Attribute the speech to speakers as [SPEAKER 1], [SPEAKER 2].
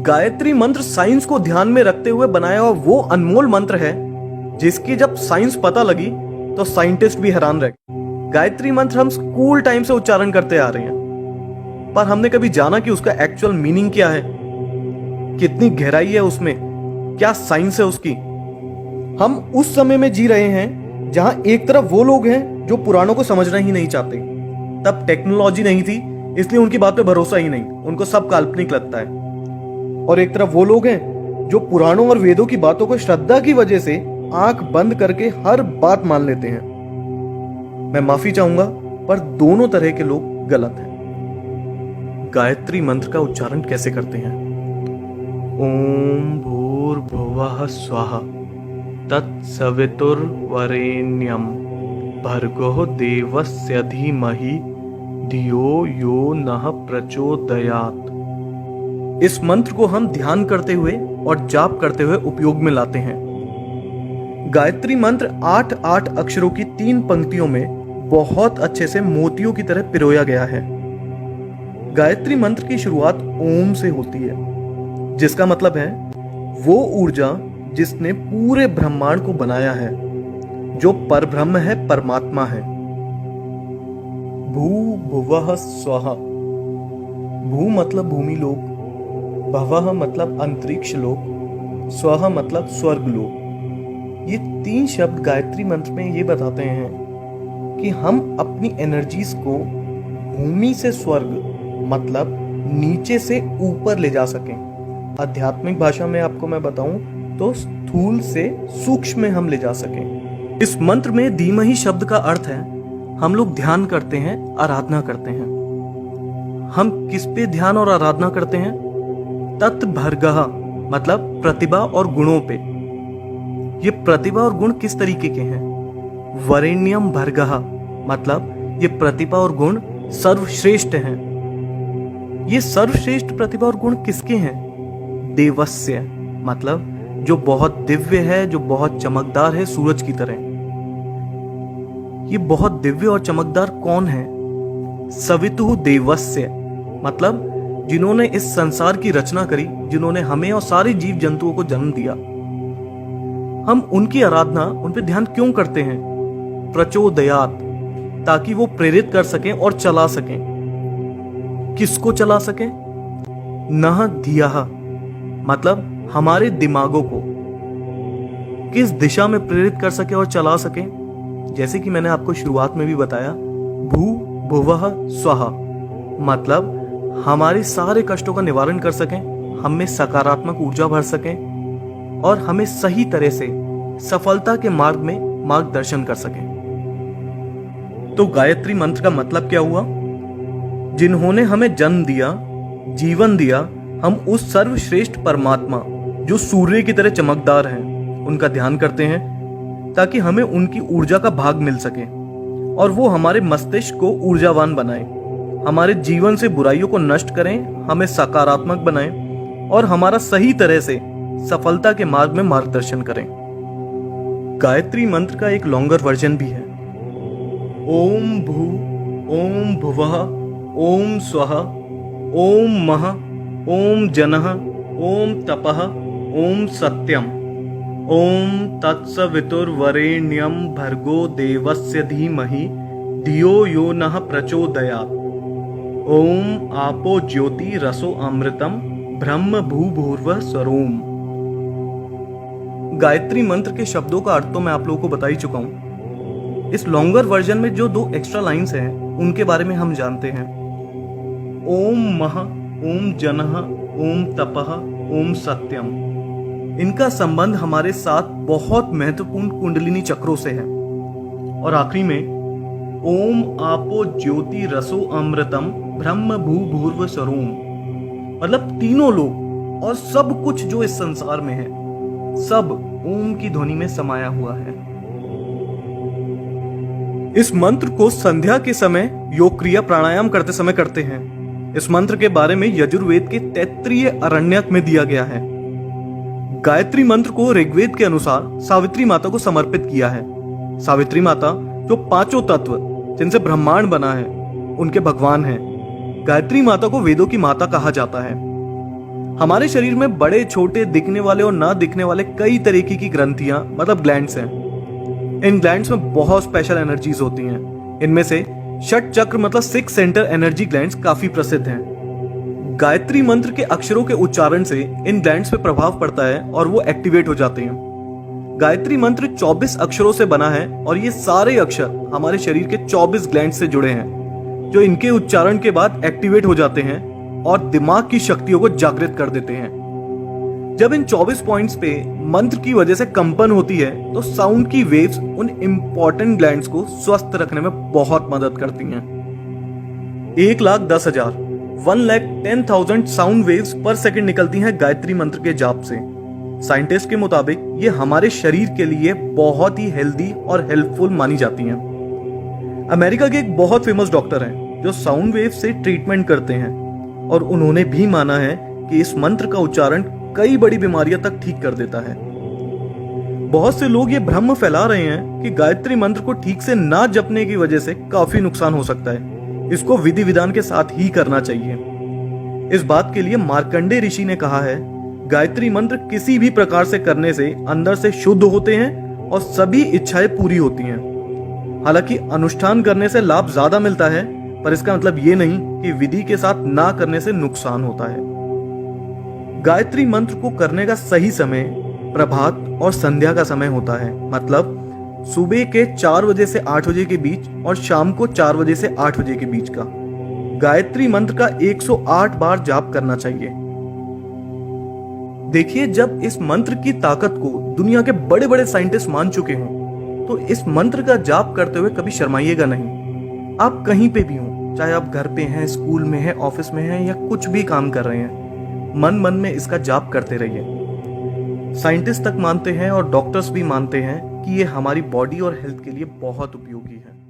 [SPEAKER 1] गायत्री मंत्र साइंस को ध्यान में रखते हुए बनाया हुआ वो अनमोल मंत्र है जिसकी जब साइंस पता लगी तो साइंटिस्ट भी हैरान रह गए। गायत्री मंत्र हम स्कूल टाइम से उच्चारण करते आ रहे हैं, पर हमने कभी जाना कि उसका एक्चुअल मीनिंग क्या है, कितनी गहराई है उसमें, क्या साइंस है उसकी। हम उस समय में जी रहे हैं जहां एक तरफ वो लोग हैं जो पुराणों को समझना ही नहीं चाहते। तब टेक्नोलॉजी नहीं थी, इसलिए उनकी बात पे भरोसा ही नहीं, उनको सब काल्पनिक लगता है। और एक तरफ वो लोग हैं जो पुराणों और वेदों की बातों को श्रद्धा की वजह से आंख बंद करके हर बात मान लेते हैं। मैं माफी चाहूंगा, पर दोनों तरह के लोग गलत हैं। गायत्री मंत्र का उच्चारण कैसे करते हैं? ओम भूर्भुवः स्वः तत्सवितुर्वरेण्यं भर्गो देवस्य धीमहि धियो यो नः प्रचोदयात्। इस मंत्र को हम ध्यान करते हुए और जाप करते हुए उपयोग में लाते हैं। गायत्री मंत्र 8 अक्षरों की 3 पंक्तियों में बहुत अच्छे से मोतियों की तरह पिरोया गया है। गायत्री मंत्र की शुरुआत ओम से होती है, जिसका मतलब है वो ऊर्जा जिसने पूरे ब्रह्मांड को बनाया है, जो परब्रह्म है, परमात्मा है। भू भुवः स्वः। भू मतलब भूमि लोक, भवः मतलब अंतरिक्ष लोक, स्वः मतलब स्वर्ग लोक। ये 3 शब्द गायत्री मंत्र में ये बताते हैं कि हम अपनी एनर्जीज को भूमि से स्वर्ग मतलब नीचे से ऊपर ले जा सकें। आध्यात्मिक भाषा में आपको मैं बताऊं तो स्थूल से सूक्ष्म में हम ले जा सकें। इस मंत्र में धीमहि शब्द का अर्थ है हम लोग ध्यान करते हैं, आराधना करते हैं। हम किस पे ध्यान और आराधना करते हैं? तत्भर्गः मतलब प्रतिभा और गुणों पे। ये प्रतिभा और गुण किस तरीके के हैं? वरेण्यम भर्गः मतलब ये प्रतिभा और गुण सर्वश्रेष्ठ हैं। ये सर्वश्रेष्ठ प्रतिभा और गुण किसके हैं? देवस्य मतलब जो बहुत दिव्य है, जो बहुत चमकदार है, सूरज की तरह। ये बहुत दिव्य और चमकदार कौन है? सवितुः देवस्य मतलब जिन्होंने इस संसार की रचना करी, जिन्होंने हमें और सारे जीव जंतुओं को जन्म दिया। हम उनकी आराधना, उन पे ध्यान क्यों करते हैं? प्रचोदयात्, ताकि वो प्रेरित कर सकें और चला सकें। किसको चला सकें? नः धियः मतलब हमारे दिमागों को किस दिशा में प्रेरित कर सके और चला सके। जैसे कि मैंने आपको शुरुआत में भी बताया, भू भुवः स्वः मतलब हमारे सारे कष्टों का निवारण कर सकें, हम में सकारात्मक ऊर्जा भर सकें और हमें सही तरह से सफलता के मार्ग में मार्गदर्शन कर सकें। तो गायत्री मंत्र का मतलब क्या हुआ? जिन्होंने हमें जन्म दिया, जीवन दिया, हम उस सर्वश्रेष्ठ परमात्मा जो सूर्य की तरह चमकदार हैं, उनका ध्यान करते हैं ताकि हमें उनकी ऊर्जा का भाग मिल सके और वो हमारे मस्तिष्क को ऊर्जावान बनाए, हमारे जीवन से बुराइयों को नष्ट करें, हमें सकारात्मक बनाएं और हमारा सही तरह से सफलता के मार्ग में मार्गदर्शन करें। गायत्री मंत्र का एक लॉन्गर वर्जन भी है। ओम भू, ओम भुवः, ओम स्वः, ओम मः, ओम जनः, ओम तपः, ओम सत्यम, ओम तत्सवितुर्वरेण्यं भर्गो देवस्य धीमहि धियो यो नः प्रचोदयात्। ओम आपो ज्योति रसो अमृतम ब्रह्म भूभुर्वः स्वरोम। गायत्री मंत्र के शब्दों का अर्थ तो मैं आप लोगों को बता ही चुका हूं। इस लॉन्गर वर्जन में जो 2 एक्स्ट्रा लाइंस हैं उनके बारे में हम जानते हैं। ओम मः, ओम जनः, ओम तपः, ओम सत्यम। इनका संबंध हमारे साथ बहुत महत्वपूर्ण कुंडलिनी चक्रों से है। और आखिरी में ओम आपो ज्योति रसो अमृतम ब्रह्म भूभुर्वः स्वरोम मतलब तीनों लोग और सब कुछ जो इस संसार में है, सब ओम की ध्वनि में समाया हुआ है। इस मंत्र को संध्या के समय योग क्रिया प्राणायाम करते समय करते हैं। इस मंत्र के बारे में यजुर्वेद के तैत्तिरीय अरण्यक में दिया गया है। गायत्री मंत्र को ऋग्वेद के अनुसार सावित्री माता को समर्पित किया है। सावित्री माता जो 5 तत्व जिनसे ब्रह्मांड बना है उनके भगवान हैं। गायत्री माता को वेदों की माता कहा जाता है। हमारे शरीर में बड़े छोटे दिखने वाले और ना दिखने वाले कई तरीके की ग्रंथियां मतलब ग्लैंड्स हैं। इन ग्लैंड्स में बहुत स्पेशल एनर्जीज होती हैं। इनमें से षट चक्र मतलब 6 सेंटर एनर्जी ग्लैंड्स काफी प्रसिद्ध हैं। गायत्री मंत्र के अक्षरों के उच्चारण से इन ग्लैंड्स पे प्रभाव पड़ता है और वो एक्टिवेट हो जाते हैं। गायत्री मंत्र 24 अक्षरों से बना है और ये सारे अक्षर हमारे शरीर के 24 ग्लैंड से जुड़े हैं, जो इनके उच्चारण के बाद एक्टिवेट हो जाते हैं और दिमाग की शक्तियों को जागृत कर देते हैं। जब इन 24 पॉइंट्स पे मंत्र की वजह से कंपन होती है तो साउंड की वेव्स उन इंपॉर्टेंट ग्लैंड्स को स्वस्थ रखने में बहुत मदद करती हैं। 1,10,000 1,10,000 साउंड वेव्स पर सेकंड निकलती हैं गायत्री मंत्र के जाप से। साइंटिस्ट के मुताबिक ये हमारे शरीर के लिए बहुत ही हेल्दी और हेल्पफुल मानी जाती हैं। अमेरिका के एक बहुत फेमस डॉक्टर हैं जो साउंड वेव से ट्रीटमेंट करते हैं और उन्होंने भी माना है कि इस मंत्र का उच्चारण कई बड़ी बीमारियां तक ठीक कर देता है। बहुत से लोग ये भ्रम फैला रहे हैं कि गायत्री मंत्र को ठीक से ना जपने की वजह से काफी नुकसान हो सकता है। इसको विधि विधान के साथ ही करना चाहिए। इस बात के लिए मार्कंडेय ऋषि ने कहा है, गायत्री मंत्र किसी भी प्रकार से करने से अंदर से शुद्ध होते हैं और सभी इच्छाएं पूरी होती हैं। हालांकि अनुष्ठान करने से लाभ ज्यादा मिलता है, पर इसका मतलब ये नहीं कि विधि के साथ ना करने से नुकसान होता है। गायत्री मंत्र को करने का सही समय प्रभात और संध्या का समय होता है, मतलब सुबह के 4 बजे से 8 बजे के बीच और शाम को 4 बजे से 8 बजे के बीच का। गायत्री मंत्र का 108 बार जाप करना चाहिए। देखिए, जब इस मंत्र की ताकत को दुनिया के बड़े बड़े साइंटिस्ट मान चुके हों, तो इस मंत्र का जाप करते हुए कभी शर्माइएगा नहीं। आप कहीं पे भी हों, चाहे आप घर पे हैं, स्कूल में हैं, ऑफिस में हैं या कुछ भी काम कर रहे हैं, मन मन में इसका जाप करते रहिए। साइंटिस्ट तक मानते हैं और डॉक्टर्स भी मानते हैं कि ये हमारी बॉडी और हेल्थ के लिए बहुत उपयोगी है।